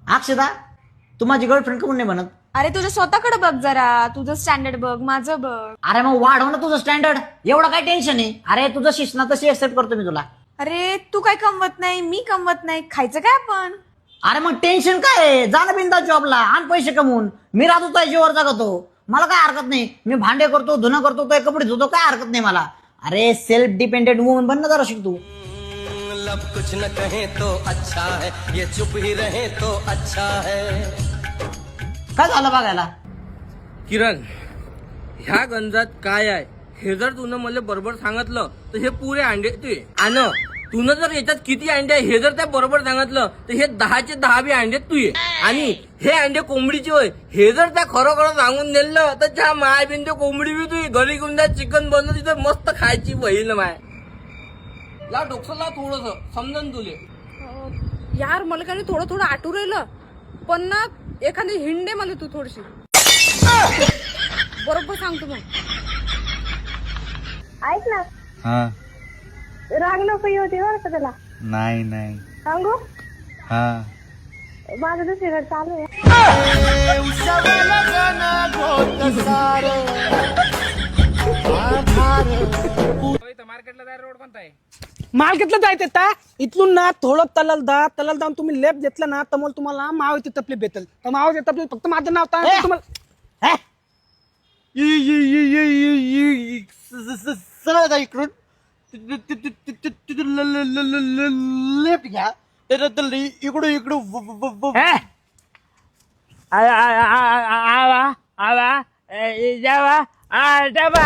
अक्षदा तू माझी गर्लफ्रेंड कमून नाही म्हणत? अरे तुझ्या स्वतःकडे बघ जरा, तुझं स्टँडर्ड बघ, माझं बघ. अरे मग वाढव ना तुझं स्टँडर्ड. एवढं काय टेन्शन आहे? अरे तुझं शिक्षण तशी एक्सेप्ट करतो मी तुला. अरे तू काय कमवत नाही, मी कमवत नाही, खायचं काय आपण? अरे मग टेन्शन काय आहे? जा ना बिंदा जॉबला, आण पैसे कमवून. मी राहतो तुझ्या जीवर जगतो, मला काय हरकत नाही. मी भांडे करतो, धुणं करतो, तो कपडे धुतो, काय हरकत नाही मला. अरे सेल्फ डिपेंडेंट वुमन बन ना जरा शिक तू. लब कुछ न कहे तो अच्छा है, ये चुप ही रहे तो अच्छा है. काय झालं बघायला? किरण, ह्या गंजात काय आहे हे जर तुनं मला बरोबर सांगितलं तर हे पुरे अंडे तुये. आणि तुनं जर याच्यात किती अंडे आहे हे जर त्या बरोबर सांगितलं तर हे 10चे 10 बी अंडे तुये. आणि हे अंडे कोंबडीचे होय हे जर त्या खरोखर सांगून दिलं तर त्या मायबीन ते कोंबडी बी तुझी घरी घेऊन त्या चिकन बनवून तिथं मस्त खायची बहीण माय. ला डोकं ला थोडस समजून तुले. यार मला काही थोडं थोडं आठवू राहिलं, पण ना एखादी हिंडे मला तू थोडीशी बरोबर सांगतो मग. ऐक ना, हा राग नको येऊ दे बरं का त्याला. नाही नाही सांगू हा माझं दुसरीकडे चालू आहे. मार्केटला जायचं ता इथून ना थोडं तलल जाऊन तुम्ही लेप घेतलं ना तर मग तुम्हाला माव येते तपली भेटल. तर माव येते तपली फक्त माझं नाव तर तुम्हाला हे? सरळ जा इकडून लेफ्ट घ्या इकडून इकडून हे? आवा आवा आवा जावा आ डबा